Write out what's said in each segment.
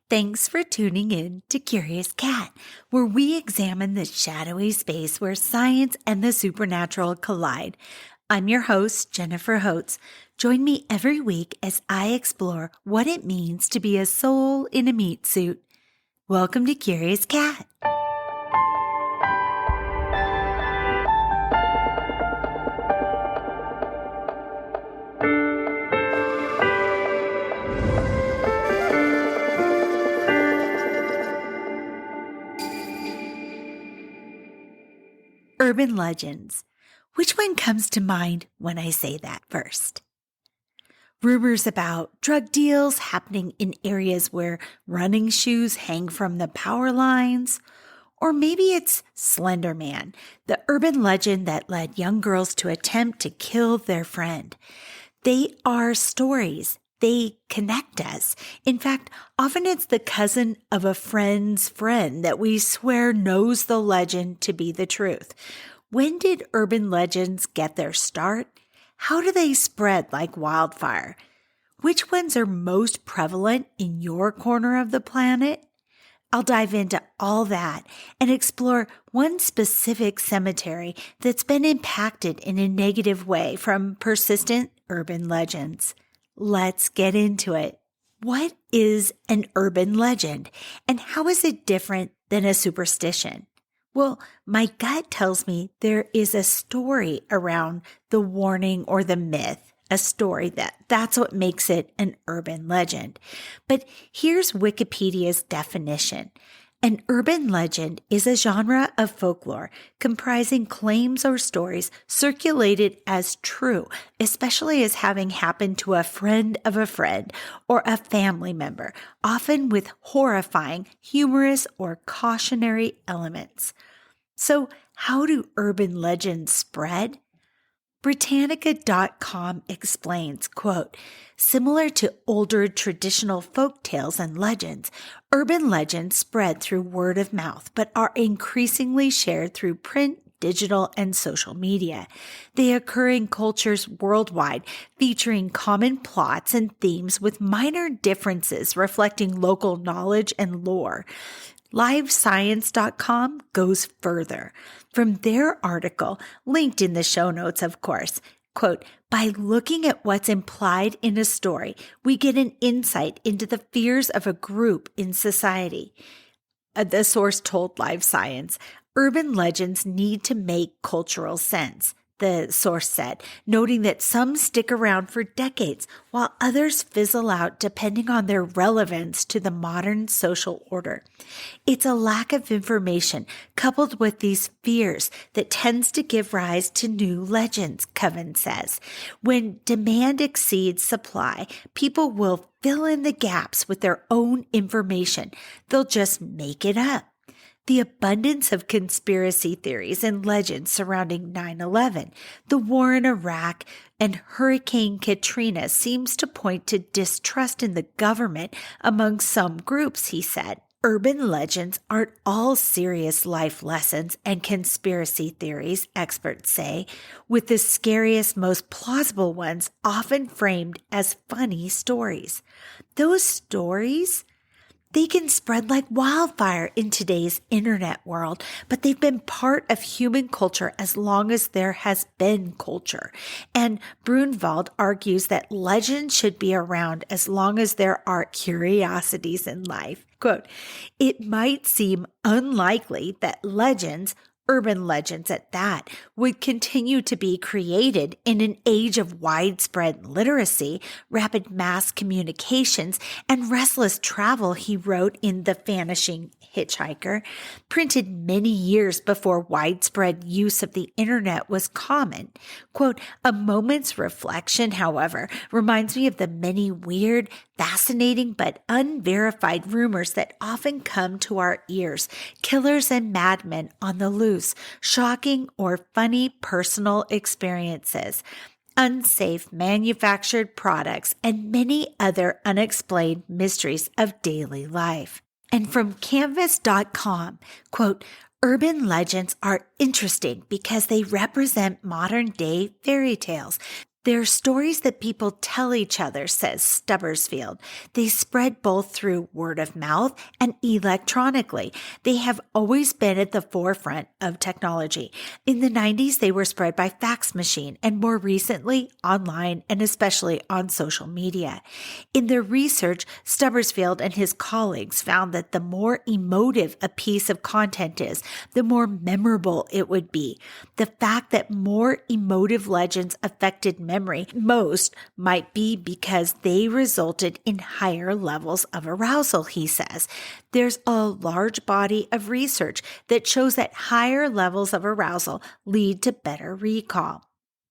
Thanks for tuning in to Curious Cat, where we examine the shadowy space where science and the supernatural collide. I'm your host, Jennifer Holtz. Join me every week as I explore what it means to be a soul in a meat suit. Welcome to Curious Cat. Urban legends. Which one comes to mind when I say that first? Rumors about drug deals happening in areas where running shoes hang from the power lines. Or maybe it's Slenderman, the urban legend that led young girls to attempt to kill their friend. They are stories. They connect us. In fact, often it's the cousin of a friend's friend that we swear knows the legend to be the truth. When did urban legends get their start? How do they spread like wildfire? Which ones are most prevalent in your corner of the planet? I'll dive into all that and explore one specific cemetery that's been impacted in a negative way from persistent urban legends. Let's get into it. What is an urban legend, and how is it different than a superstition? Well, my gut tells me there is a story around the warning or the myth, a story that's what makes it an urban legend. But here's Wikipedia's definition. An urban legend is a genre of folklore comprising claims or stories circulated as true, especially as having happened to a friend of a friend or a family member, often with horrifying, humorous, or cautionary elements. So, how do urban legends spread? Britannica.com explains, quote, similar to older traditional folk tales and legends, urban legends spread through word of mouth, but are increasingly shared through print, digital, and social media. They occur in cultures worldwide, featuring common plots and themes with minor differences reflecting local knowledge and lore. LiveScience.com goes further. From their article, linked in the show notes, of course, quote, by looking at what's implied in a story, we get an insight into the fears of a group in society. The source told Live Science, urban legends need to make cultural sense, the source said, noting that some stick around for decades while others fizzle out depending on their relevance to the modern social order. It's a lack of information coupled with these fears that tends to give rise to new legends, Coven says. When demand exceeds supply, people will fill in the gaps with their own information. They'll just make it up. The abundance of conspiracy theories and legends surrounding 9/11, the war in Iraq, and Hurricane Katrina seems to point to distrust in the government among some groups, he said. Urban legends aren't all serious life lessons and conspiracy theories, experts say, with the scariest, most plausible ones often framed as funny stories. Those stories, they can spread like wildfire in today's internet world, but they've been part of human culture as long as there has been culture. And Brunvald argues that legends should be around as long as there are curiosities in life. Quote, it might seem unlikely that legends, urban legends at that, would continue to be created in an age of widespread literacy, rapid mass communications, and restless travel, he wrote in The Vanishing Hitchhiker, printed many years before widespread use of the internet was common. Quote, a moment's reflection, however, reminds me of the many weird, fascinating, but unverified rumors that often come to our ears, killers and madmen on the loose, shocking or funny personal experiences, unsafe manufactured products, and many other unexplained mysteries of daily life. And from Canvas.com, quote, urban legends are interesting because they represent modern day fairy tales. They're stories that people tell each other, says Stubbersfield. They spread both through word of mouth and electronically. They have always been at the forefront of technology. In the 90s, they were spread by fax machine, and more recently, online and especially on social media. In their research, Stubbersfield and his colleagues found that the more emotive a piece of content is, the more memorable it would be. The fact that more emotive legends affected memory most might be because they resulted in higher levels of arousal, he says. There's a large body of research that shows that higher levels of arousal lead to better recall.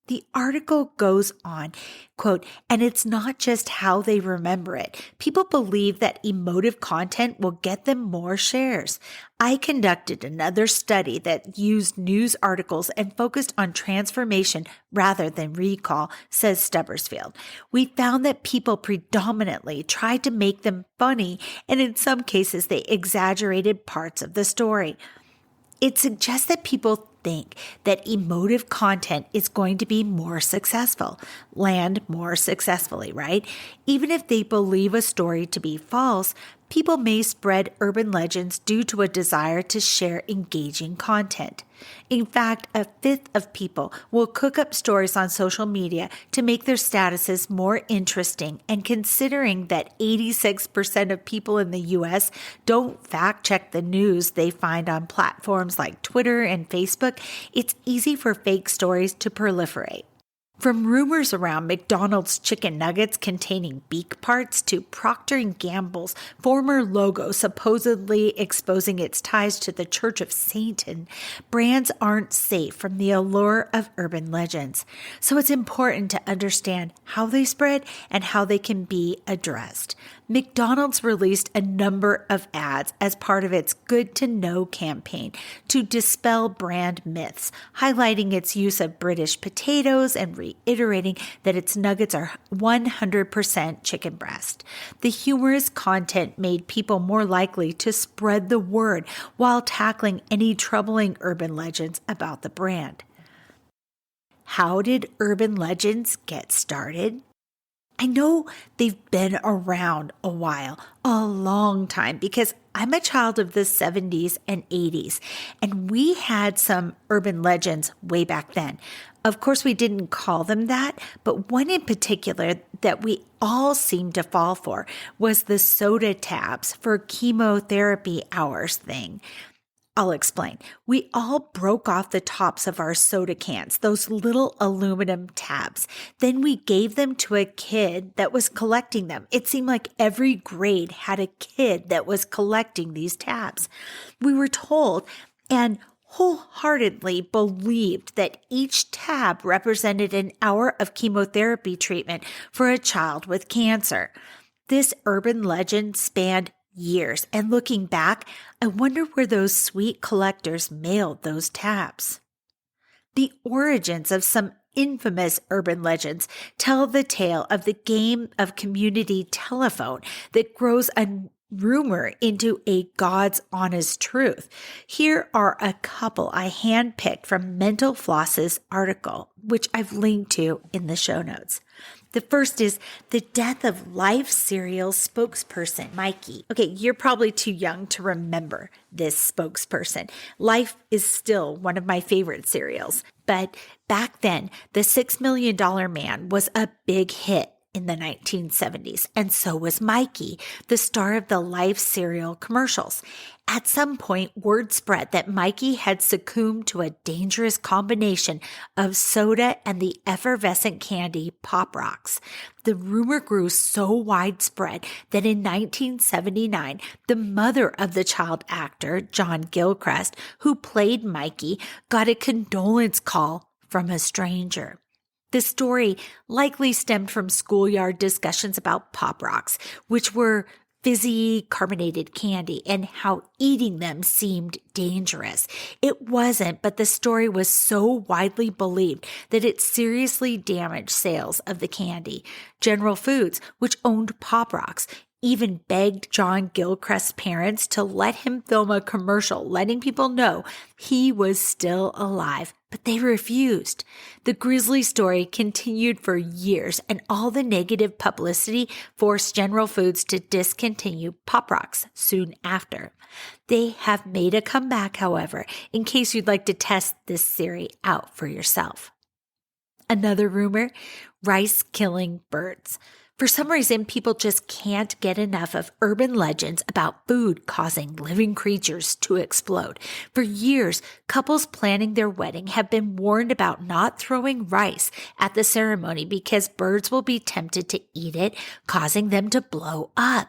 The article goes on, quote, and it's not just how they remember it. People believe that emotive content will get them more shares. I conducted another study that used news articles and focused on transformation rather than recall, says Stubbersfield. We found that people predominantly tried to make them funny, and in some cases they exaggerated parts of the story. It suggests that people think that emotive content is going to be more successful, land more successfully, right? Even if they believe a story to be false, people may spread urban legends due to a desire to share engaging content. In fact, a fifth of people will cook up stories on social media to make their statuses more interesting, and considering that 86% of people in the US don't fact-check the news they find on platforms like Twitter and Facebook, it's easy for fake stories to proliferate. From rumors around McDonald's chicken nuggets containing beak parts to Procter & Gamble's former logo supposedly exposing its ties to the Church of Satan, brands aren't safe from the allure of urban legends. So it's important to understand how they spread and how they can be addressed. McDonald's released a number of ads as part of its Good to Know campaign to dispel brand myths, highlighting its use of British potatoes and reiterating that its nuggets are 100% chicken breast. The humorous content made people more likely to spread the word while tackling any troubling urban legends about the brand. How did urban legends get started? I know they've been around a while, a long time, because I'm a child of the 70s and 80s, and we had some urban legends way back then. Of course, we didn't call them that, but one in particular that we all seemed to fall for was the soda tabs for chemotherapy hours thing. I'll explain. We all broke off the tops of our soda cans, those little aluminum tabs. Then we gave them to a kid that was collecting them. It seemed like every grade had a kid that was collecting these tabs. We were told and wholeheartedly believed that each tab represented an hour of chemotherapy treatment for a child with cancer. This urban legend spanned years, and looking back, I wonder where those sweet collectors mailed those tabs. The origins of some infamous urban legends tell the tale of the game of community telephone that grows a rumor into a God's honest truth. Here are a couple I handpicked from Mental Floss's article, which I've linked to in the show notes. The first is the death of Life serial spokesperson, Mikey. Okay, you're probably too young to remember this spokesperson. Life is still one of my favorite serials. But back then, the $6 Million Man was a big hit in the 1970s, and so was Mikey, the star of the Life cereal commercials. At some point, word spread that Mikey had succumbed to a dangerous combination of soda and the effervescent candy Pop Rocks. The rumor grew so widespread that in 1979, the mother of the child actor, John Gilchrist, who played Mikey, got a condolence call from a stranger. The story likely stemmed from schoolyard discussions about Pop Rocks, which were fizzy carbonated candy, and how eating them seemed dangerous. It wasn't, but the story was so widely believed that it seriously damaged sales of the candy. General Foods, which owned Pop Rocks, even begged John Gilchrist's parents to let him film a commercial letting people know he was still alive, but they refused. The grisly story continued for years, and all the negative publicity forced General Foods to discontinue Pop Rocks soon after. They have made a comeback, however, in case you'd like to test this theory out for yourself. Another rumor, rice killing birds. For some reason, people just can't get enough of urban legends about food causing living creatures to explode. For years, couples planning their wedding have been warned about not throwing rice at the ceremony because birds will be tempted to eat it, causing them to blow up.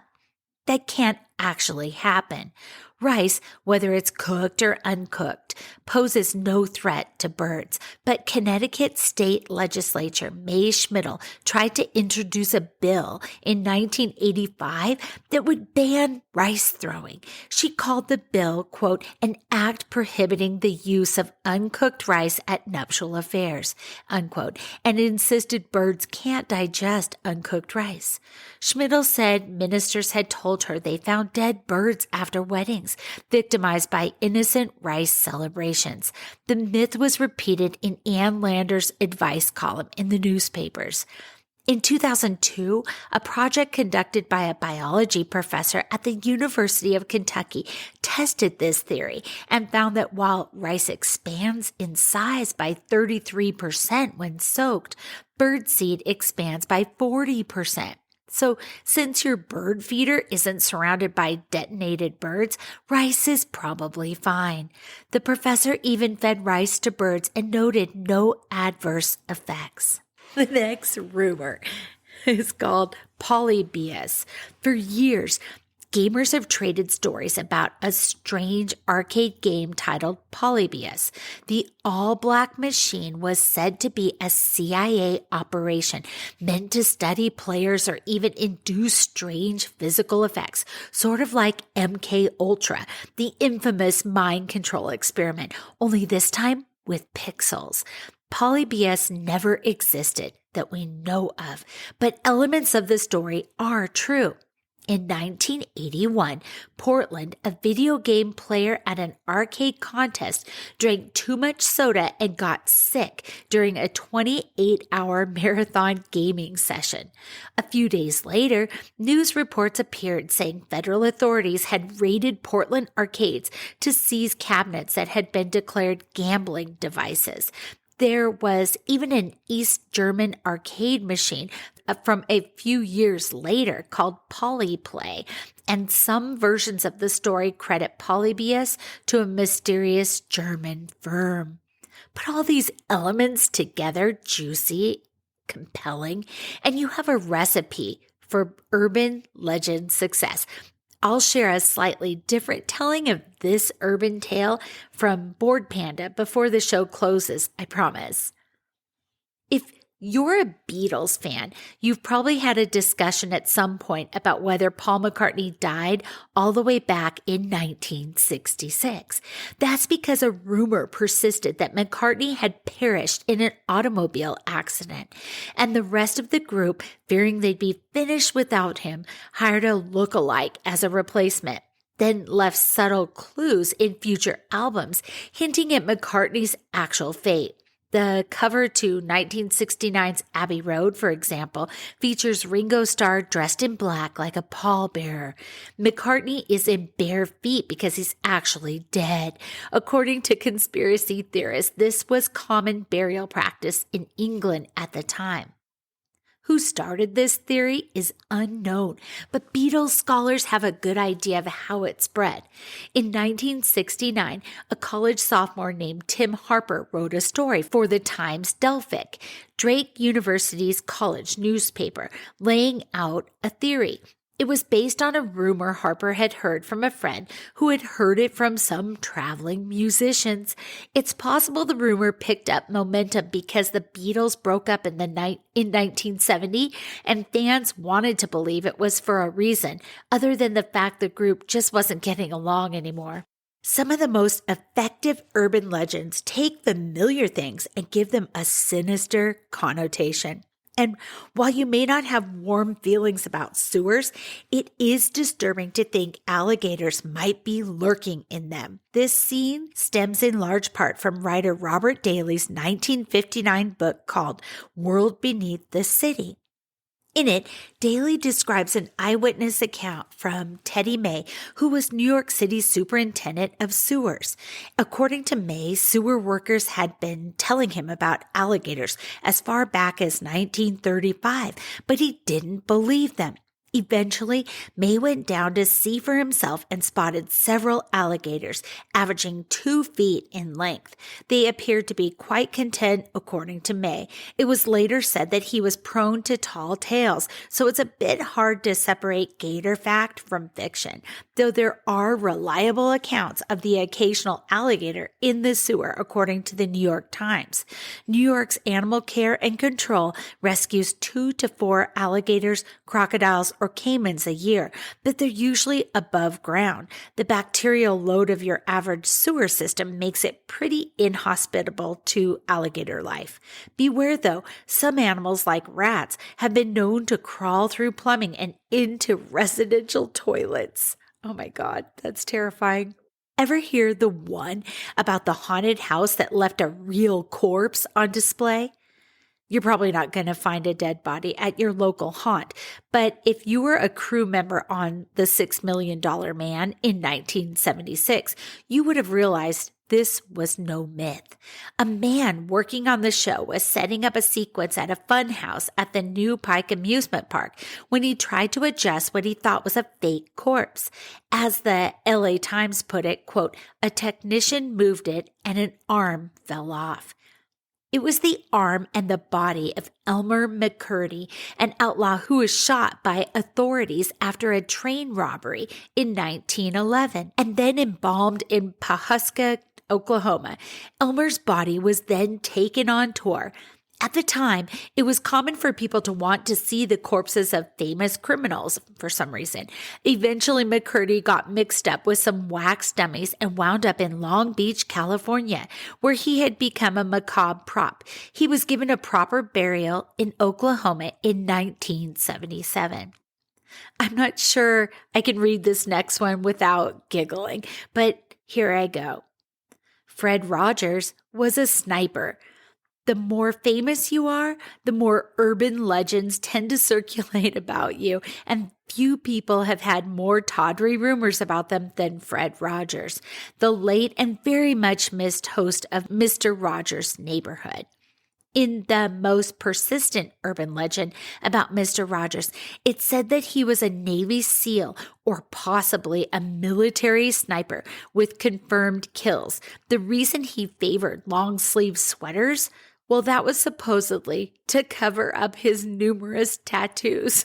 That can't actually happen. Rice, whether it's cooked or uncooked, poses no threat to birds, but Connecticut state legislature May Schmidl tried to introduce a bill in 1985 that would ban rice throwing. She called the bill, quote, an act prohibiting the use of uncooked rice at nuptial affairs, unquote, and insisted birds can't digest uncooked rice. Schmidl said ministers had told her they found dead birds after weddings, victimized by innocent rice celebrations. The myth was repeated in Ann Lander's advice column in the newspapers. In 2002, a project conducted by a biology professor at the University of Kentucky tested this theory and found that while rice expands in size by 33% when soaked, birdseed expands by 40%. So since your bird feeder isn't surrounded by detonated birds, rice is probably fine. The professor even fed rice to birds and noted no adverse effects. The next rumor is called polybius. For years, gamers have traded stories about a strange arcade game titled Polybius. The all-black machine was said to be a CIA operation meant to study players or even induce strange physical effects, sort of like MK Ultra, the infamous mind control experiment, only this time with pixels. Polybius never existed that we know of, but elements of the story are true. In 1981, Portland, a video game player at an arcade contest, drank too much soda and got sick during a 28-hour marathon gaming session. A few days later, news reports appeared saying federal authorities had raided Portland arcades to seize cabinets that had been declared gambling devices. There was even an East German arcade machine from a few years later called Polyplay, and some versions of the story credit Polybius to a mysterious German firm. Put all these elements together, juicy, compelling, and you have a recipe for urban legend success. I'll share a slightly different telling of this urban tale from Board Panda before the show closes, I promise. If you're a Beatles fan, you've probably had a discussion at some point about whether Paul McCartney died all the way back in 1966. That's because a rumor persisted that McCartney had perished in an automobile accident, and the rest of the group, fearing they'd be finished without him, hired a look-alike as a replacement, then left subtle clues in future albums hinting at McCartney's actual fate. The cover to 1969's Abbey Road, for example, features Ringo Starr dressed in black like a pallbearer. McCartney is in bare feet because he's actually dead. According to conspiracy theorists, this was common burial practice in England at the time. Who started this theory is unknown, but Beatles scholars have a good idea of how it spread. In 1969, a college sophomore named Tim Harper wrote a story for the Times Delphic, Drake University's college newspaper, laying out a theory. It was based on a rumor Harper had heard from a friend who had heard it from some traveling musicians. It's possible the rumor picked up momentum because the Beatles broke up in 1970 and fans wanted to believe it was for a reason other than the fact the group just wasn't getting along anymore. Some of the most effective urban legends take familiar things and give them a sinister connotation. And while you may not have warm feelings about sewers, it is disturbing to think alligators might be lurking in them. This scene stems in large part from writer Robert Daly's 1959 book called World Beneath the City. In it, Daly describes an eyewitness account from Teddy May, who was New York City's superintendent of sewers. According to May, sewer workers had been telling him about alligators as far back as 1935, but he didn't believe them. Eventually, May went down to see for himself and spotted several alligators, averaging 2 feet in length. They appeared to be quite content, according to May. It was later said that he was prone to tall tales, so it's a bit hard to separate gator fact from fiction, though there are reliable accounts of the occasional alligator in the sewer, according to the New York Times. New York's Animal Care and Control rescues 2 to 4 alligators, crocodiles, or caimans a year, but they're usually above ground. The bacterial load of your average sewer system makes it pretty inhospitable to alligator life. Beware though, some animals like rats have been known to crawl through plumbing and into residential toilets. Oh my God, that's terrifying. Ever hear the one about the haunted house that left a real corpse on display? You're probably not going to find a dead body at your local haunt, but if you were a crew member on The $6 Million Man in 1976, you would have realized this was no myth. A man working on the show was setting up a sequence at a fun house at the New Pike amusement park when he tried to adjust what he thought was a fake corpse. As the LA Times put it, quote, "A technician moved it and an arm fell off." It was the arm and the body of Elmer McCurdy, an outlaw who was shot by authorities after a train robbery in 1911 and then embalmed in Pawhuska, Oklahoma. Elmer's body was then taken on tour. At the time, it was common for people to want to see the corpses of famous criminals for some reason. Eventually, McCurdy got mixed up with some wax dummies and wound up in Long Beach, California, where he had become a macabre prop. He was given a proper burial in Oklahoma in 1977. I'm not sure I can read this next one without giggling, but here I go. Fred Rogers was a sniper. The more famous you are, the more urban legends tend to circulate about you, and few people have had more tawdry rumors about them than Fred Rogers, the late and very much missed host of Mr. Rogers' Neighborhood. In the most persistent urban legend about Mr. Rogers, it's said that he was a Navy SEAL or possibly a military sniper with confirmed kills. The reason he favored long-sleeve sweaters, well, that was supposedly to cover up his numerous tattoos.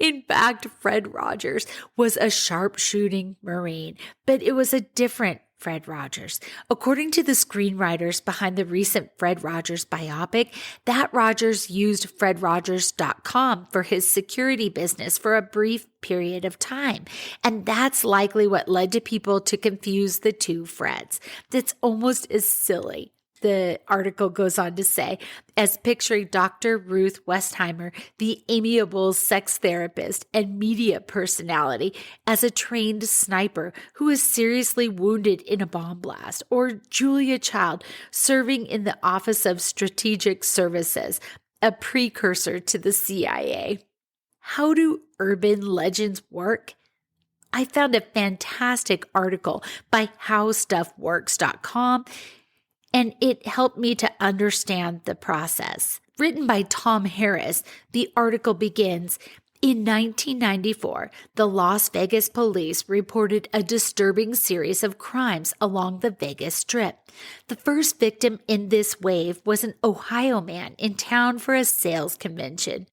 In fact, Fred Rogers was a sharpshooting Marine, but it was a different Fred Rogers. According to the screenwriters behind the recent Fred Rogers biopic, that Rogers used FredRogers.com for his security business for a brief period of time. And that's likely what led to people to confuse the two Freds. That's almost as silly, the article goes on to say, as picturing Dr. Ruth Westheimer, the amiable sex therapist and media personality, as a trained sniper who is seriously wounded in a bomb blast, or Julia Child serving in the Office of Strategic Services, a precursor to the CIA. How do urban legends work? I found a fantastic article by HowStuffWorks.com, and it helped me to understand the process. Written by Tom Harris, the article begins, in 1994, the Las Vegas police reported a disturbing series of crimes along the Vegas Strip. The first victim in this wave was an Ohio man in town for a sales convention.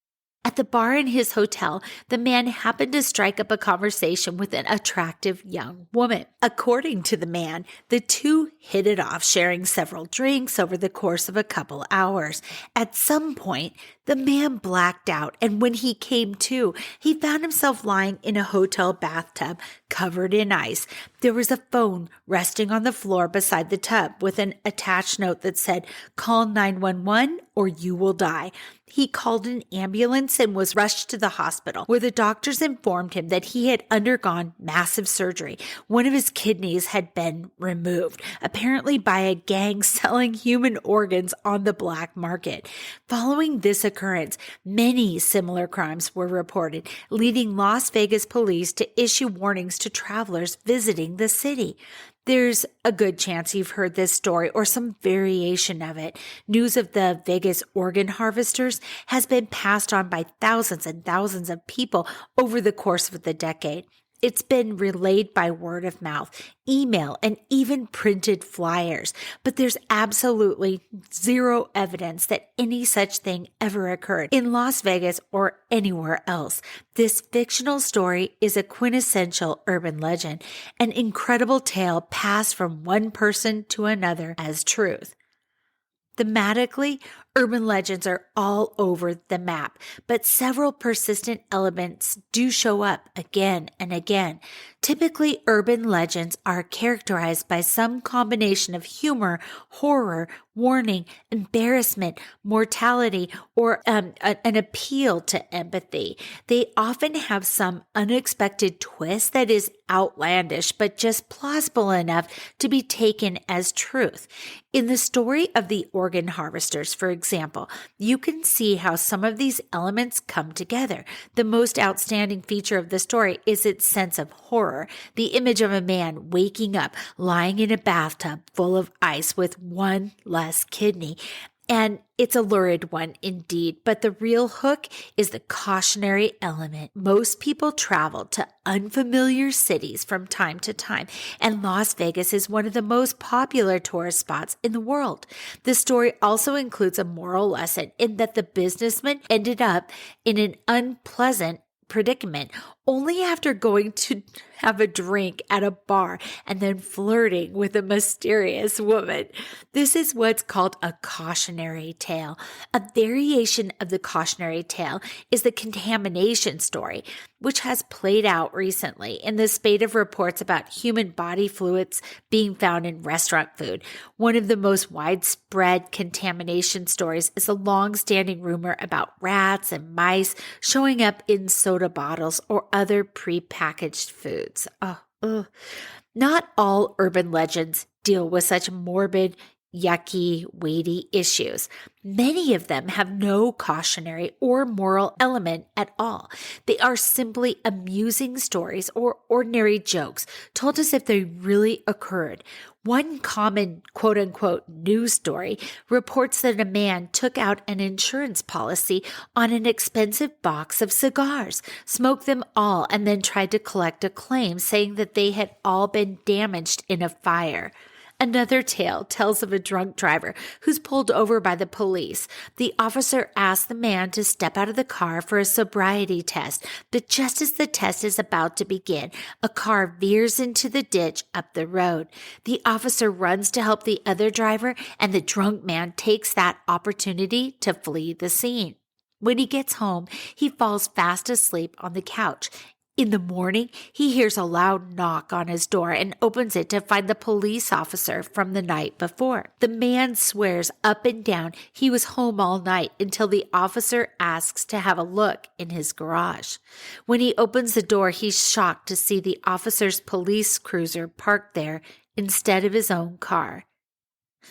At the bar in his hotel, the man happened to strike up a conversation with an attractive young woman. According to the man, the two hit it off, sharing several drinks over the course of a couple hours. At some point, the man blacked out, and when he came to, he found himself lying in a hotel bathtub covered in ice. There was a phone resting on the floor beside the tub with an attached note that said, "Call 911 or you will die." he called an ambulance and was rushed to the hospital, where the doctors informed him that he had undergone massive surgery. One of his kidneys had been removed, apparently by a gang selling human organs on the black market. Following this occurrence, many similar crimes were reported, leading Las Vegas police to issue warnings to travelers visiting the city. There's a good chance you've heard this story or some variation of it. News of the Vegas organ harvesters has been passed on by thousands and thousands of people over the course of the decade. It's been relayed by word of mouth, email, and even printed flyers, but there's absolutely zero evidence that any such thing ever occurred in Las Vegas or anywhere else. This fictional story is a quintessential urban legend, an incredible tale passed from one person to another as truth. Thematically, urban legends are all over the map, but several persistent elements do show up again and again. Typically, urban legends are characterized by some combination of humor, horror, warning, embarrassment, mortality, or an appeal to empathy. They often have some unexpected twist that is outlandish, but just plausible enough to be taken as truth. In the story of the organ harvesters, for example, you can see how some of these elements come together. The most outstanding feature of the story is its sense of horror, the image of a man waking up, lying in a bathtub full of ice with one less kidney. And it's a lurid one indeed, but the real hook is the cautionary element. Most people travel to unfamiliar cities from time to time, and Las Vegas is one of the most popular tourist spots in the world. The story also includes a moral lesson in that the businessman ended up in an unpleasant predicament only after going to have a drink at a bar and then flirting with a mysterious woman. This is what's called a cautionary tale. A variation of the cautionary tale is the contamination story, which has played out recently in the spate of reports about human body fluids being found in restaurant food. One of the most widespread contamination stories is a long-standing rumor about rats and mice showing up in soda bottles or other prepackaged foods. Not all urban legends deal with such morbid, yucky, weighty issues. Many of them have no cautionary or moral element at all. They are simply amusing stories or ordinary jokes told as if they really occurred. One common quote-unquote news story reports that a man took out an insurance policy on an expensive box of cigars, smoked them all, and then tried to collect a claim saying that they had all been damaged in a fire. Another tale tells of a drunk driver who's pulled over by the police. The officer asks the man to step out of the car for a sobriety test, but just as the test is about to begin, a car veers into the ditch up the road. The officer runs to help the other driver, and the drunk man takes that opportunity to flee the scene. When he gets home, he falls fast asleep on the couch. In the morning, he hears a loud knock on his door and opens it to find the police officer from the night before. The man swears up and down he was home all night until the officer asks to have a look in his garage. When he opens the door, he's shocked to see the officer's police cruiser parked there instead of his own car.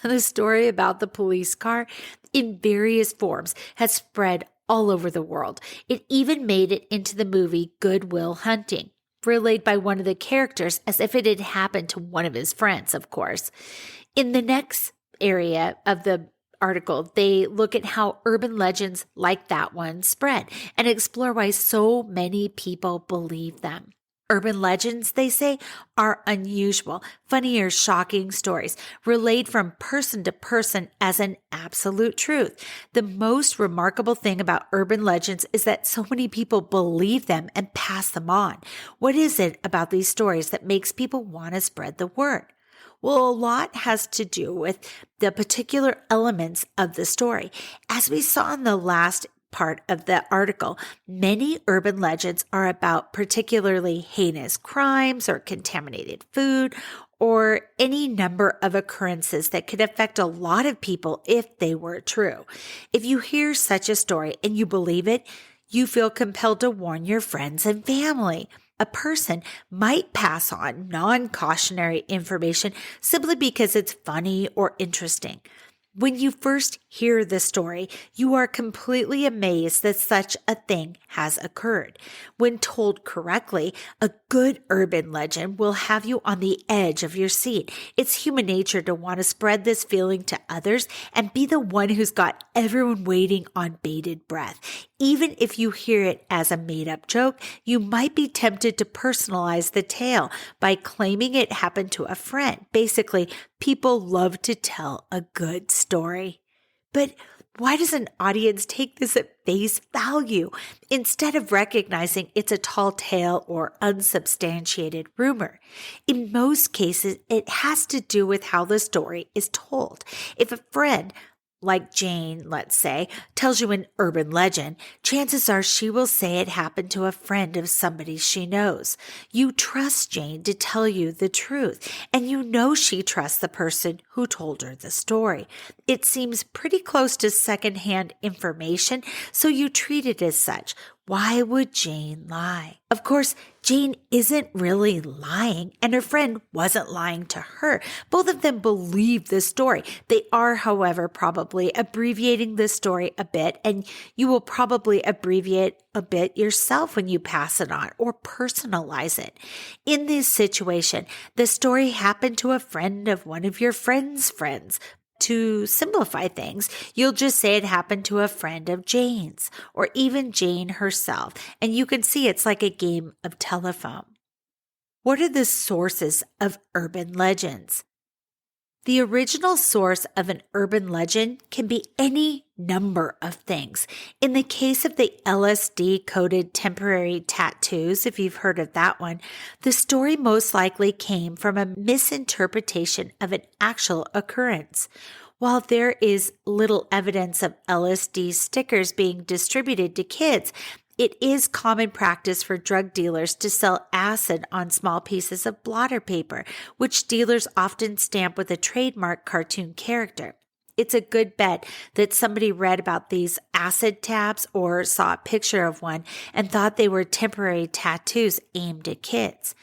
The story about the police car in various forms has spread all over the world. It even made it into the movie Good Will Hunting, relayed by one of the characters as if it had happened to one of his friends, of course. In the next area of the article, they look at how urban legends like that one spread and explore why so many people believe them. Urban legends, they say, are unusual, funny or shocking stories relayed from person to person as an absolute truth. The most remarkable thing about urban legends is that so many people believe them and pass them on. What is it about these stories that makes people want to spread the word? Well, a lot has to do with the particular elements of the story. As we saw in the last part of the article, many urban legends are about particularly heinous crimes or contaminated food or any number of occurrences that could affect a lot of people if they were true. If you hear such a story and you believe it, you feel compelled to warn your friends and family. A person might pass on non-cautionary information simply because it's funny or interesting. When you first hear the story, you are completely amazed that such a thing has occurred. When told correctly, a good urban legend will have you on the edge of your seat. It's human nature to want to spread this feeling to others and be the one who's got everyone waiting on bated breath. Even if you hear it as a made-up joke, you might be tempted to personalize the tale by claiming it happened to a friend. Basically, people love to tell a good story. But why does an audience take this at face value instead of recognizing it's a tall tale or unsubstantiated rumor? In most cases, it has to do with how the story is told. If a friend, like Jane, let's say, tells you an urban legend, chances are she will say it happened to a friend of somebody she knows. You trust Jane to tell you the truth, and you know she trusts the person who told her the story. It seems pretty close to secondhand information, so you treat it as such. Why would Jane lie? Of course, Jane isn't really lying, and her friend wasn't lying to her. Both of them believe the story. They are, however, probably abbreviating the story a bit, and you will probably abbreviate a bit yourself when you pass it on or personalize it. In this situation, the story happened to a friend of one of your friend's friends. To simplify things, you'll just say it happened to a friend of Jane's or even Jane herself, and you can see it's like a game of telephone. What are the sources of urban legends? The original source of an urban legend can be any number of things. In the case of the LSD-coated temporary tattoos, if you've heard of that one, the story most likely came from a misinterpretation of an actual occurrence. While there is little evidence of LSD stickers being distributed to kids, it is common practice for drug dealers to sell acid on small pieces of blotter paper, which dealers often stamp with a trademark cartoon character. It's a good bet that somebody read about these acid tabs or saw a picture of one and thought they were temporary tattoos aimed at kids.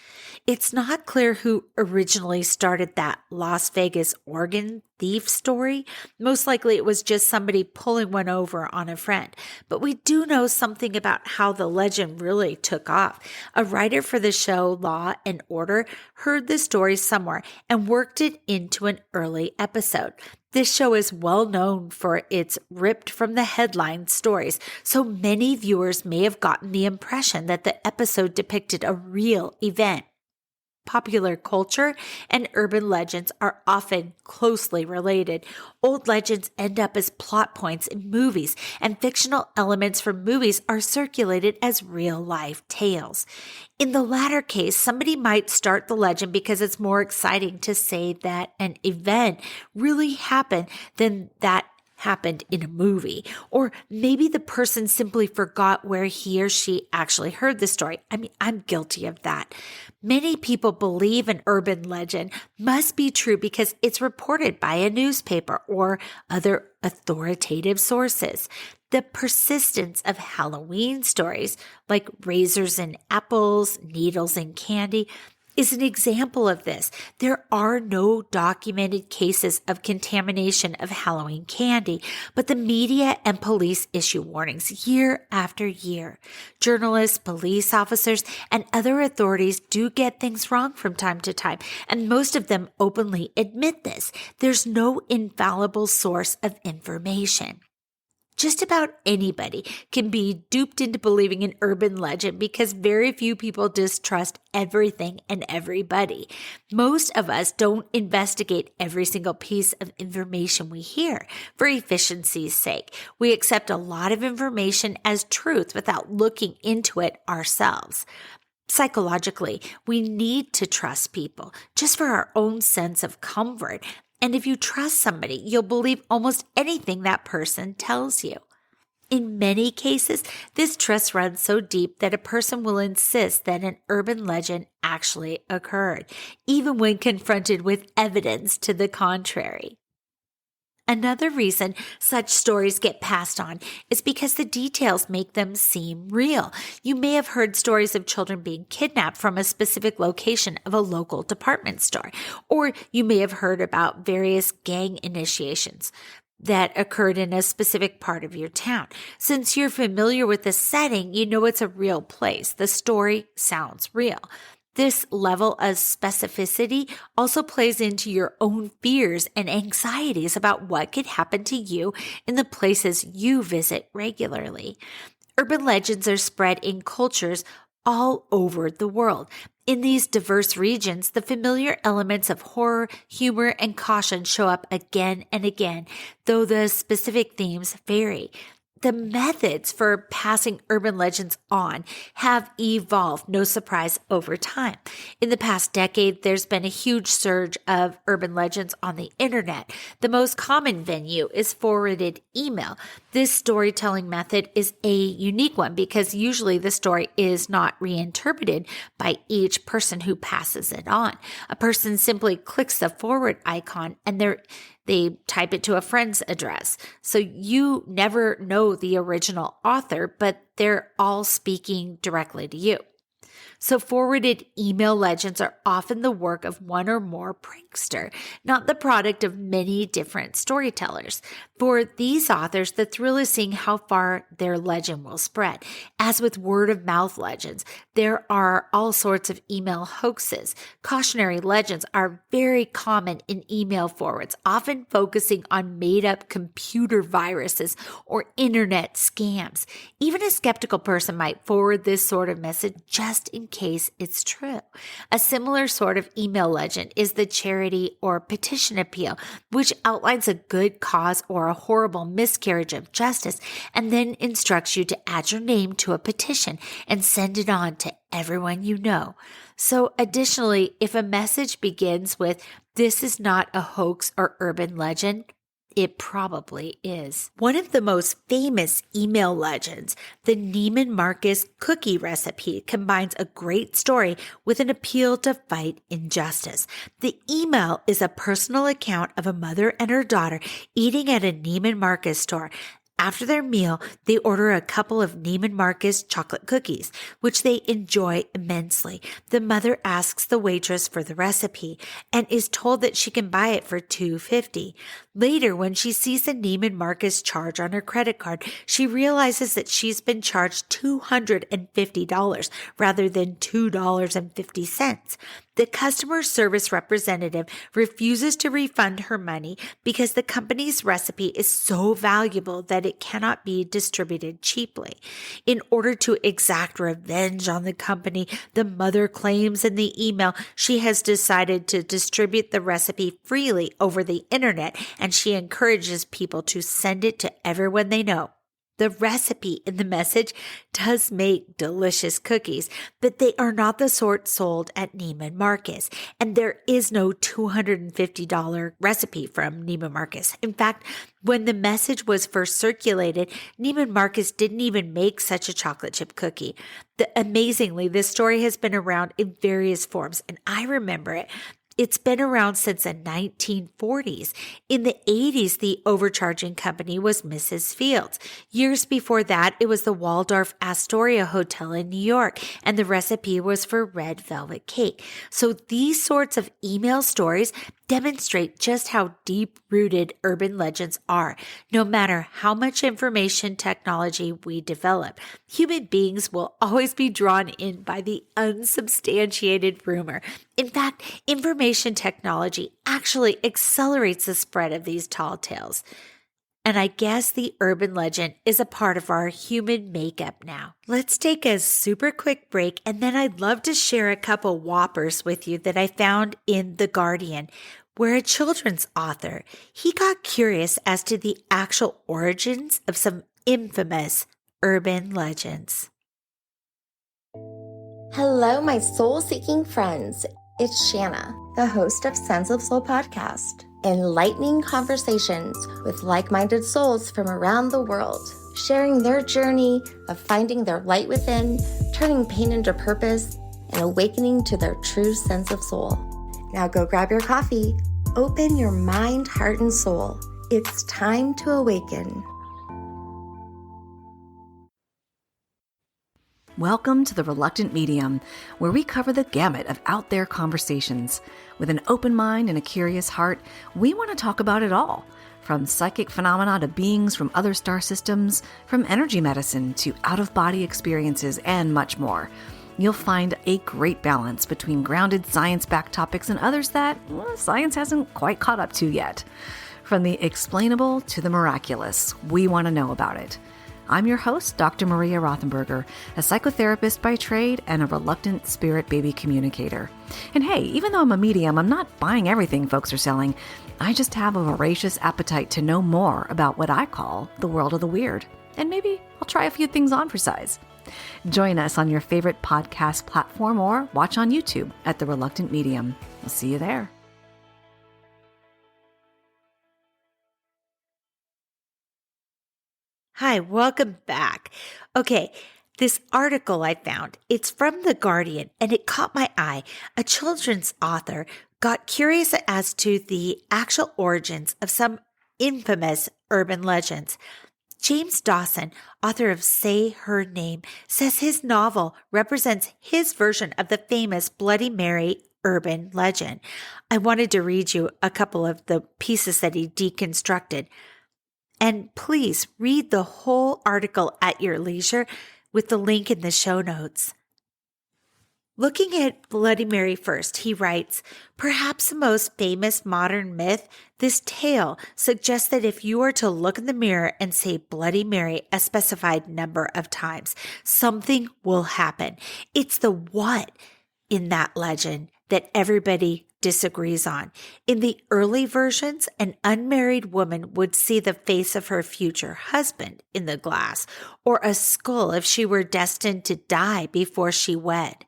It's not clear who originally started that Las Vegas organ thief story. Most likely it was just somebody pulling one over on a friend. But we do know something about how the legend really took off. A writer for the show Law and Order heard the story somewhere and worked it into an early episode. This show is well known for its ripped from the headline stories, so many viewers may have gotten the impression that the episode depicted a real event. Popular culture and urban legends are often closely related. Old legends end up as plot points in movies, and fictional elements from movies are circulated as real-life tales. In the latter case, somebody might start the legend because it's more exciting to say that an event really happened than that happened in a movie. Or maybe the person simply forgot where he or she actually heard the story. I'm guilty of that. Many people believe an urban legend must be true because it's reported by a newspaper or other authoritative sources. The persistence of Halloween stories like razors and apples, needles and candy is an example of this. There are no documented cases of contamination of Halloween candy, but the media and police issue warnings year after year. Journalists, police officers, and other authorities do get things wrong from time to time, and most of them openly admit this. There's no infallible source of information. Just about anybody can be duped into believing an urban legend because very few people distrust everything and everybody. Most of us don't investigate every single piece of information we hear for efficiency's sake. We accept a lot of information as truth without looking into it ourselves. Psychologically, we need to trust people just for our own sense of comfort. And if you trust somebody, you'll believe almost anything that person tells you. In many cases, this trust runs so deep that a person will insist that an urban legend actually occurred, even when confronted with evidence to the contrary. Another reason such stories get passed on is because the details make them seem real. You may have heard stories of children being kidnapped from a specific location of a local department store, or you may have heard about various gang initiations that occurred in a specific part of your town. Since you're familiar with the setting, you know it's a real place. The story sounds real. This level of specificity also plays into your own fears and anxieties about what could happen to you in the places you visit regularly. Urban legends are spread in cultures all over the world. In these diverse regions, the familiar elements of horror, humor, and caution show up again and again, though the specific themes vary. The methods for passing urban legends on have evolved, no surprise, over time. In the past decade, there's been a huge surge of urban legends on the internet. The most common venue is forwarded email. This storytelling method is a unique one because usually the story is not reinterpreted by each person who passes it on. A person simply clicks the forward icon and they type it to a friend's address. So you never know the original author, but they're all speaking directly to you. So forwarded email legends are often the work of one or more prankster, not the product of many different storytellers. For these authors, the thrill is seeing how far their legend will spread. As with word of mouth legends, there are all sorts of email hoaxes. Cautionary legends are very common in email forwards, often focusing on made-up computer viruses or internet scams. Even a skeptical person might forward this sort of message just in case it's true. A similar sort of email legend is the charity or petition appeal, which outlines a good cause or a horrible miscarriage of justice and then instructs you to add your name to a petition and send it on to everyone you know. So additionally, if a message begins with, "This is not a hoax or urban legend," it probably is. One of the most famous email legends, the Neiman Marcus cookie recipe, combines a great story with an appeal to fight injustice. The email is a personal account of a mother and her daughter eating at a Neiman Marcus store. After their meal, they order a couple of Neiman Marcus chocolate cookies, which they enjoy immensely. The mother asks the waitress for the recipe and is told that she can buy it for $2.50. Later, when she sees the Neiman Marcus charge on her credit card, she realizes that she's been charged $250 rather than $2.50. The customer service representative refuses to refund her money because the company's recipe is so valuable that it cannot be distributed cheaply. In order to exact revenge on the company, the mother claims in the email she has decided to distribute the recipe freely over the internet, and she encourages people to send it to everyone they know. The recipe in the message does make delicious cookies, but they are not the sort sold at Neiman Marcus, and there is no $250 recipe from Neiman Marcus. In fact, when the message was first circulated, Neiman Marcus didn't even make such a chocolate chip cookie. Amazingly, this story has been around in various forms, and I remember it. It's been around since the 1940s. In the 80s, the overcharging company was Mrs. Fields. Years before that, it was the Waldorf Astoria Hotel in New York, and the recipe was for red velvet cake. So these sorts of email stories demonstrate just how deep-rooted urban legends are. No matter how much information technology we develop, human beings will always be drawn in by the unsubstantiated rumor. In fact, information technology actually accelerates the spread of these tall tales. And I guess the urban legend is a part of our human makeup now. Let's take a super quick break, and then I'd love to share a couple whoppers with you that I found in The Guardian, where a children's author, he got curious as to the actual origins of some infamous urban legends. Hello, my soul-seeking friends. It's Shanna, the host of Sense of Soul podcast. Enlightening conversations with like-minded souls from around the world, sharing their journey of finding their light within, turning pain into purpose, and awakening to their true sense of soul. Now go grab your coffee, open your mind, heart, and soul. It's time to awaken. Welcome to The Reluctant Medium, where we cover the gamut of out there conversations. With an open mind and a curious heart, we want to talk about it all. From psychic phenomena to beings from other star systems, from energy medicine to out-of-body experiences, and much more. You'll find a great balance between grounded science-backed topics and others that science hasn't quite caught up to yet. From the explainable to the miraculous, we want to know about it. I'm your host, Dr. Maria Rothenberger, a psychotherapist by trade and a reluctant spirit baby communicator. And hey, even though I'm a medium, I'm not buying everything folks are selling. I just have a voracious appetite to know more about what I call the world of the weird. And maybe I'll try a few things on for size. Join us on your favorite podcast platform or watch on YouTube at The Reluctant Medium. We'll see you there. Hi, welcome back. Okay, this article I found, it's from The Guardian, and it caught my eye. A children's author got curious as to the actual origins of some infamous urban legends. James Dawson, author of Say Her Name, says his novel represents his version of the famous Bloody Mary urban legend. I wanted to read you a couple of the pieces that he deconstructed. And please read the whole article at your leisure with the link in the show notes. Looking at Bloody Mary first, he writes, perhaps the most famous modern myth, this tale suggests that if you are to look in the mirror and say Bloody Mary a specified number of times, something will happen. It's the what in that legend that everybody disagrees on. In the early versions, an unmarried woman would see the face of her future husband in the glass, or a skull if she were destined to die before she wed.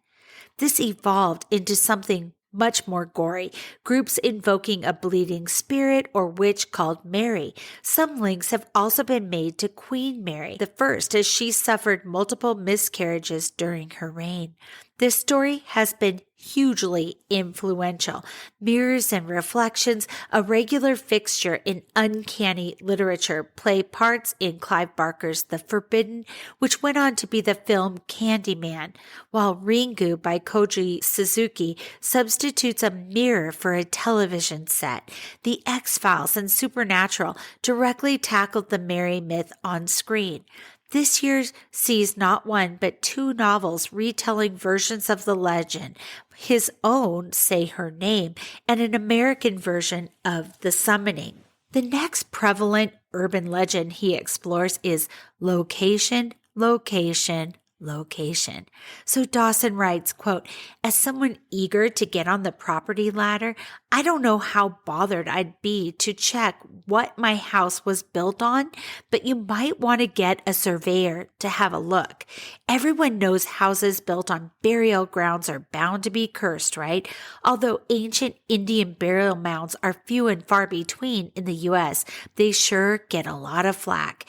This evolved into something much more gory, groups invoking a bleeding spirit or witch called Mary. Some links have also been made to Queen Mary the First, as she suffered multiple miscarriages during her reign. This story has been hugely influential. Mirrors and reflections, a regular fixture in uncanny literature, play parts in Clive Barker's The Forbidden, which went on to be the film Candyman, while Ringu by Koji Suzuki substitutes a mirror for a television set. The X-Files and Supernatural directly tackled the Mary myth on screen. This year sees not one but two novels retelling versions of the legend, his own Say Her Name, and an American version of The Summoning. The next prevalent urban legend he explores is location, location, location. So Dawson writes, quote, as someone eager to get on the property ladder, I don't know how bothered I'd be to check what my house was built on, but you might want to get a surveyor to have a look. Everyone knows houses built on burial grounds are bound to be cursed, right? Although ancient Indian burial mounds are few and far between in the U.S., they sure get a lot of flack.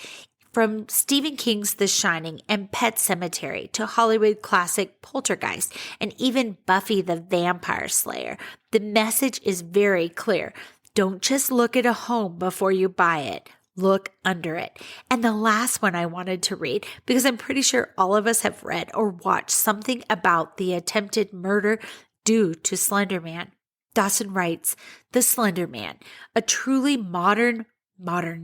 From Stephen King's The Shining and Pet Sematary to Hollywood classic Poltergeist and even Buffy the Vampire Slayer, the message is very clear. Don't just look at a home before you buy it. Look under it. And the last one I wanted to read, because I'm pretty sure all of us have read or watched something about the attempted murder due to Slenderman. Dawson writes, The Slenderman, a truly modern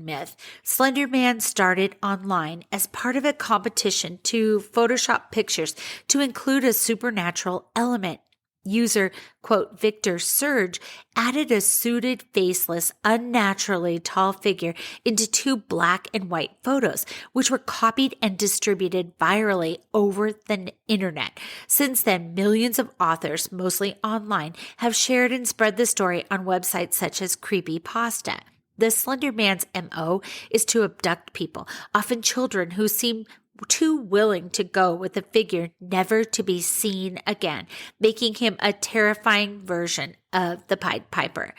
myth. Slenderman started online as part of a competition to Photoshop pictures to include a supernatural element. User, quote, Victor Surge added a suited, faceless, unnaturally tall figure into two black and white photos, which were copied and distributed virally over the internet. Since then, millions of authors, mostly online, have shared and spread the story on websites such as Creepiest. The Slender Man's MO is to abduct people, often children who seem too willing to go with a figure never to be seen again, making him a terrifying version of the Pied Piper.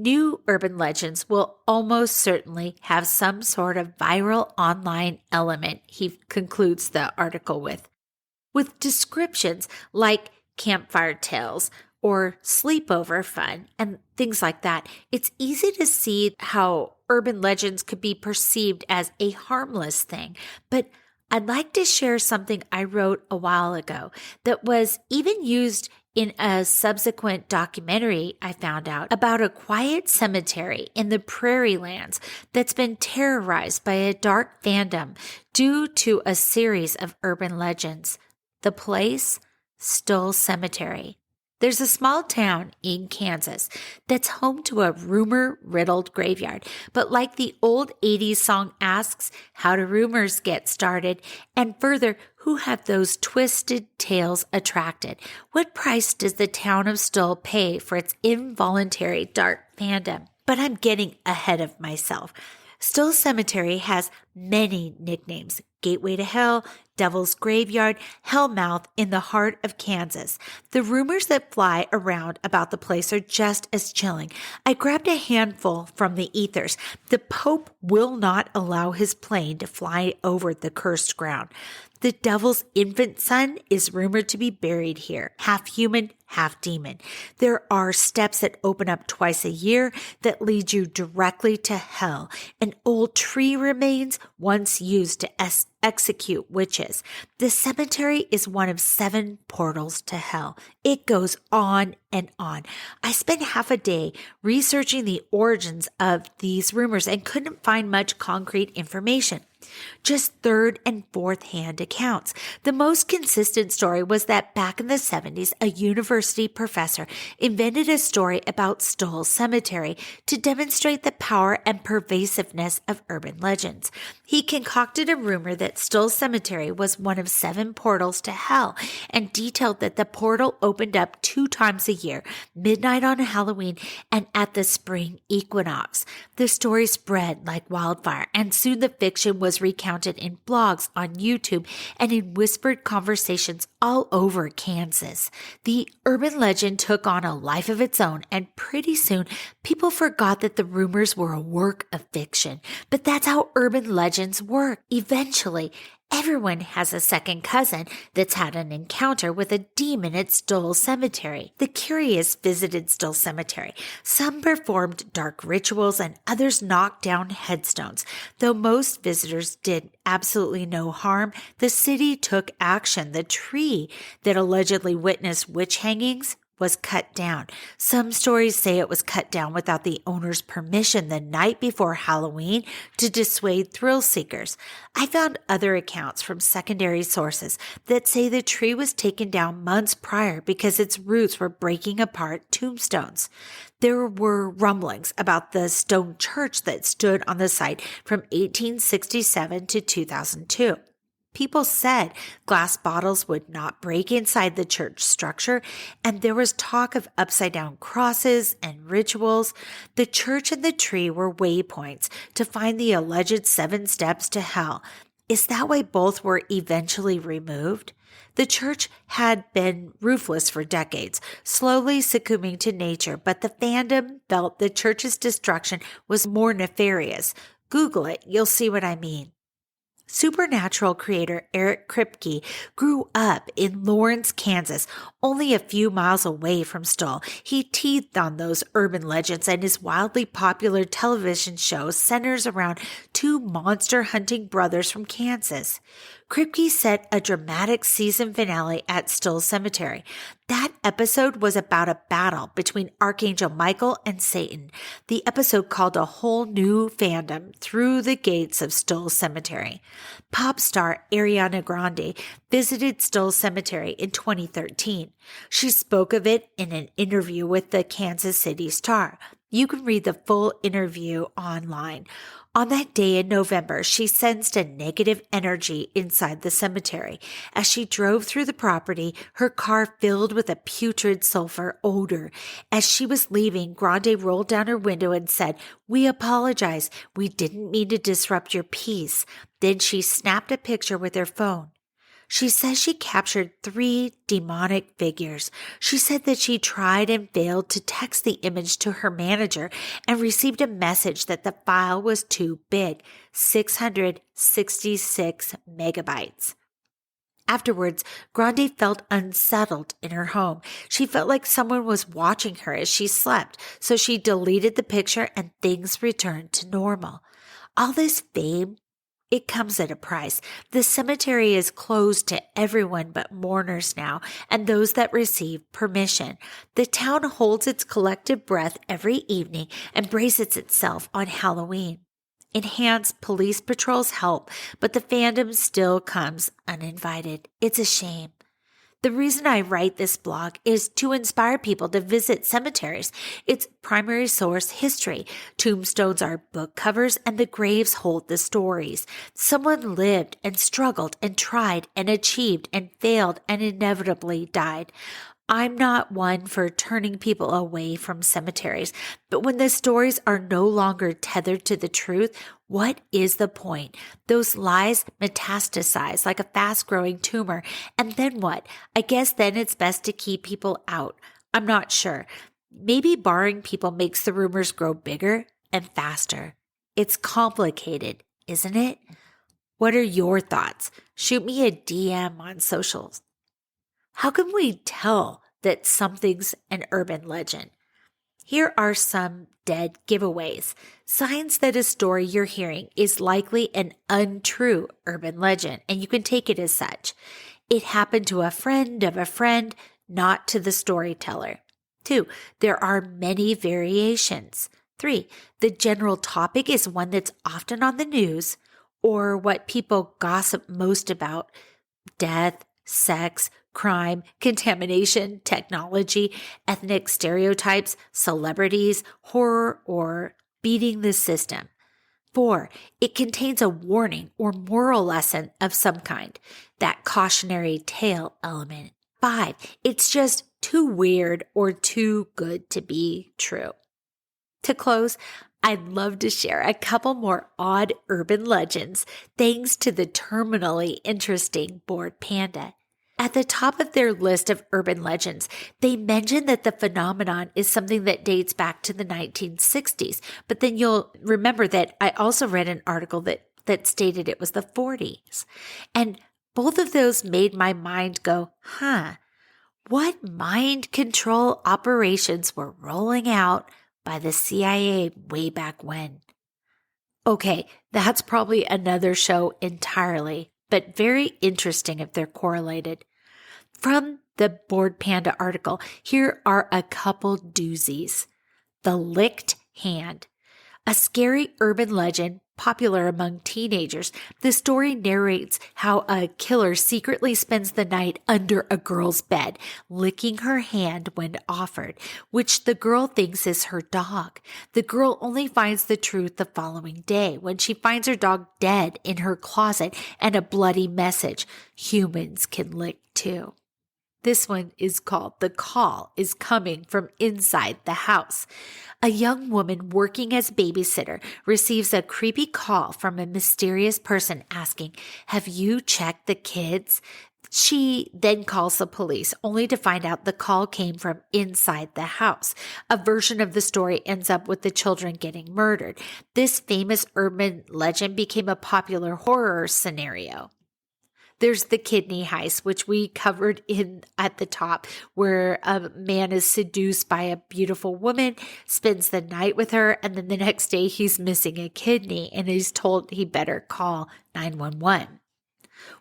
New urban legends will almost certainly have some sort of viral online element, he concludes the article with descriptions like campfire tales or sleepover fun and things like that. It's easy to see how urban legends could be perceived as a harmless thing, but I'd like to share something I wrote a while ago that was even used in a subsequent documentary I found out about a quiet cemetery in the prairie lands that's been terrorized by a dark fandom due to a series of urban legends. The place, Stull Cemetery. There's a small town in Kansas that's home to a rumor-riddled graveyard. But like the old 80s song asks, how do rumors get started? And further, who have those twisted tales attracted? What price does the town of Stull pay for its involuntary dark fandom? But I'm getting ahead of myself. Stull Cemetery has many nicknames: Gateway to Hell, Devil's Graveyard, Hellmouth in the heart of Kansas. The rumors that fly around about the place are just as chilling. I grabbed a handful from the ethers. The Pope will not allow his plane to fly over the cursed ground. The devil's infant son is rumored to be buried here, half human, half demon. There are steps that open up twice a year that lead you directly to hell. An old tree remains once used to execute witches. The cemetery is one of 7 portals to hell. It goes on and on. I spent half a day researching the origins of these rumors and couldn't find much concrete information. Just third and fourth hand accounts. The most consistent story was that back in the 70s, a university professor invented a story about Stull Cemetery to demonstrate the power and pervasiveness of urban legends. He concocted a rumor that Stull Cemetery was one of 7 portals to hell and detailed that the portal opened up 2 times a year, midnight on Halloween and at the spring equinox. The story spread like wildfire, and soon the fiction was recounted in blogs on YouTube and in whispered conversations all over Kansas. The urban legend took on a life of its own, and pretty soon people forgot that the rumors were a work of fiction. But that's how urban legends work. Eventually, everyone has a second cousin that's had an encounter with a demon at Stull Cemetery. The curious visited Stull Cemetery. Some performed dark rituals and others knocked down headstones. Though most visitors did absolutely no harm, the city took action. The tree that allegedly witnessed witch hangings was cut down. Some stories say it was cut down without the owner's permission the night before Halloween to dissuade thrill seekers. I found other accounts from secondary sources that say the tree was taken down months prior because its roots were breaking apart tombstones. There were rumblings about the stone church that stood on the site from 1867 to 2002. People said glass bottles would not break inside the church structure, and there was talk of upside-down crosses and rituals. The church and the tree were waypoints to find the alleged 7 steps to hell. Is that why both were eventually removed? The church had been roofless for decades, slowly succumbing to nature, but the fandom felt the church's destruction was more nefarious. Google it, you'll see what I mean. Supernatural creator Eric Kripke grew up in Lawrence, Kansas, only a few miles away from Stull. He teethed on those urban legends, and his wildly popular television show centers around 2 monster-hunting brothers from Kansas. Kripke set a dramatic season finale at Stull Cemetery. That episode was about a battle between Archangel Michael and Satan. The episode called a whole new fandom through the gates of Stull Cemetery. Pop star Ariana Grande visited Stull Cemetery in 2013. She spoke of it in an interview with the Kansas City Star. You can read the full interview online. On that day in November, she sensed a negative energy inside the cemetery. As she drove through the property, her car filled with a putrid sulfur odor. As she was leaving, Grande rolled down her window and said, "We apologize. We didn't mean to disrupt your peace." Then she snapped a picture with her phone. She says she captured 3 demonic figures. She said that she tried and failed to text the image to her manager and received a message that the file was too big, 666 megabytes. Afterwards, Grande felt unsettled in her home. She felt like someone was watching her as she slept, so she deleted the picture and things returned to normal. All this fame, it comes at a price. The cemetery is closed to everyone but mourners now and those that receive permission. The town holds its collective breath every evening and braces itself on Halloween. Enhanced police patrols help, but the fandom still comes uninvited. It's a shame. The reason I write this blog is to inspire people to visit cemeteries. Its primary source, history. Tombstones are book covers and the graves hold the stories. Someone lived and struggled and tried and achieved and failed and inevitably died. I'm not one for turning people away from cemeteries, but when the stories are no longer tethered to the truth, what is the point? Those lies metastasize like a fast-growing tumor. And then what? I guess then it's best to keep people out. I'm not sure. Maybe barring people makes the rumors grow bigger and faster. It's complicated, isn't it? What are your thoughts? Shoot me a DM on socials. How can we tell that something's an urban legend? Here are some dead giveaways, signs that a story you're hearing is likely an untrue urban legend, and you can take it as such. It happened to a friend of a friend, not to the storyteller. 2, there are many variations. 3, the general topic is one that's often on the news, or what people gossip most about: death, sex, crime, contamination, technology, ethnic stereotypes, celebrities, horror, or beating the system. 4, it contains a warning or moral lesson of some kind, that cautionary tale element. 5, it's just too weird or too good to be true. To close, I'd love to share a couple more odd urban legends thanks to the terminally interesting Bored Panda. At the top of their list of urban legends, they mention that the phenomenon is something that dates back to the 1960s. But then you'll remember that I also read an article that stated it was the 40s. And both of those made my mind go, what mind control operations were rolling out by the CIA way back when? Okay, that's probably another show entirely, but very interesting if they're correlated. From the Bored Panda article, here are a couple doozies. The Licked Hand, a scary urban legend popular among teenagers. The story narrates how a killer secretly spends the night under a girl's bed, licking her hand when offered, which the girl thinks is her dog. The girl only finds the truth the following day when she finds her dog dead in her closet and a bloody message: humans can lick too. This one is called The Call is Coming from Inside the House. A young woman working as babysitter receives a creepy call from a mysterious person asking, "Have you checked the kids?" She then calls the police, only to find out the call came from inside the house. A version of the story ends up with the children getting murdered. This famous urban legend became a popular horror scenario. There's the kidney heist, which we covered at the top, where a man is seduced by a beautiful woman, spends the night with her, and then the next day he's missing a kidney and he's told he better call 911.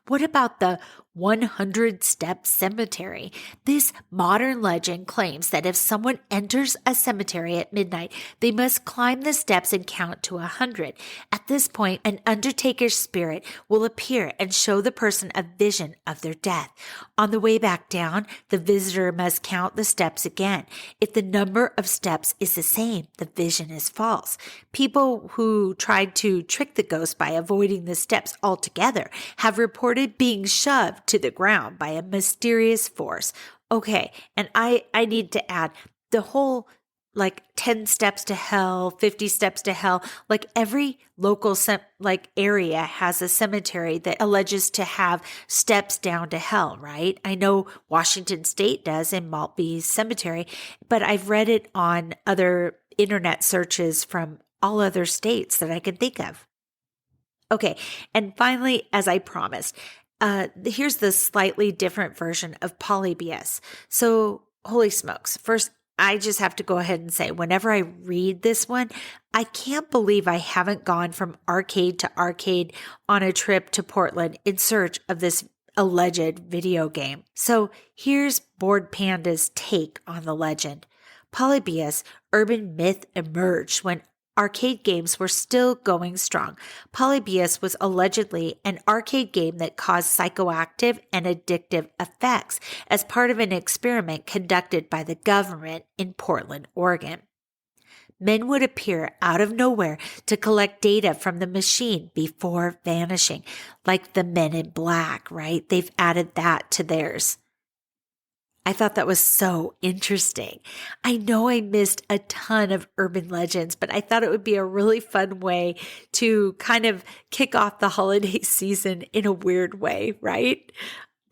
What about the 100-step cemetery? This modern legend claims that if someone enters a cemetery at midnight, they must climb the steps and count to 100. At this point, an undertaker's spirit will appear and show the person a vision of their death. On the way back down, the visitor must count the steps again. If the number of steps is the same, the vision is false. People who tried to trick the ghost by avoiding the steps altogether have reported being shoved to the ground by a mysterious force. Okay, and I need to add, the whole like 10 steps to hell, 50 steps to hell. Like every local area has a cemetery that alleges to have steps down to hell, right? I know Washington State does in Maltby's cemetery, but I've read it on other internet searches from all other states that I can think of. Okay, and finally, as I promised, here's the slightly different version of Polybius. So, holy smokes. First, I just have to go ahead and say, whenever I read this one, I can't believe I haven't gone from arcade to arcade on a trip to Portland in search of this alleged video game. So here's Bored Panda's take on the legend. Polybius, urban myth emerged when arcade games were still going strong. Polybius was allegedly an arcade game that caused psychoactive and addictive effects as part of an experiment conducted by the government in Portland, Oregon. Men would appear out of nowhere to collect data from the machine before vanishing, like the Men in Black, right? They've added that to theirs. I thought that was so interesting. I know I missed a ton of urban legends, but I thought it would be a really fun way to kind of kick off the holiday season in a weird way, right?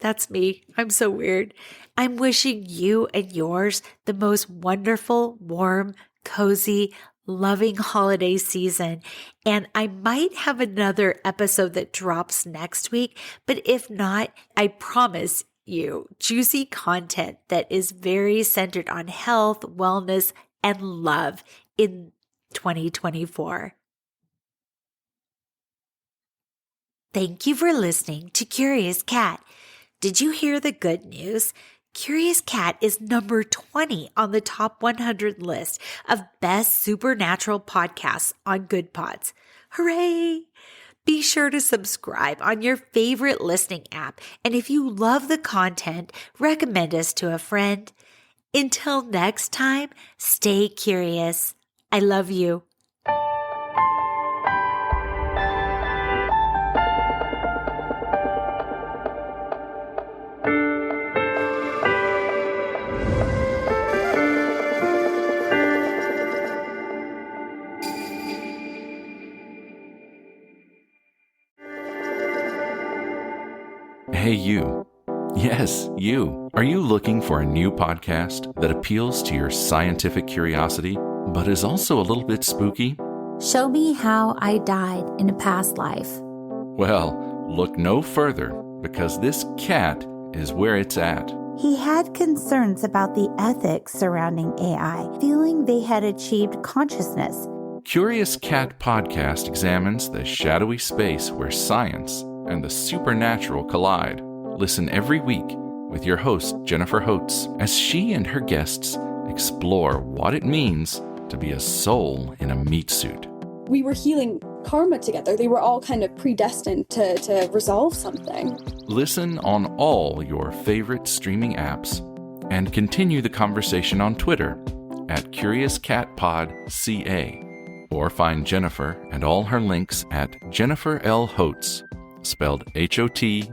That's me. I'm so weird. I'm wishing you and yours the most wonderful, warm, cozy, loving holiday season. And I might have another episode that drops next week, but if not, I promise you juicy content that is very centered on health, wellness, and love in 2024. Thank you for listening to Curious Cat. Did you hear the good news? Curious Cat is number 20 on the top 100 list of best supernatural podcasts on Good Pods. Hooray! Be sure to subscribe on your favorite listening app. And if you love the content, recommend us to a friend. Until next time, stay curious. I love you. Hey, you. Yes, you. Are you looking for a new podcast that appeals to your scientific curiosity, but is also a little bit spooky? Show me how I died in a past life. Well, look no further, because this cat is where it's at. He had concerns about the ethics surrounding AI, feeling they had achieved consciousness. Curious Cat Podcast examines the shadowy space where science and the supernatural collide. Listen every week with your host, Jennifer Holtz, as she and her guests explore what it means to be a soul in a meat suit. We were healing karma together. They were all kind of predestined to resolve something. Listen on all your favorite streaming apps and continue the conversation on Twitter at CuriousCatPodCA, or find Jennifer and all her links at Jennifer L. Holtz, spelled HOTES.com.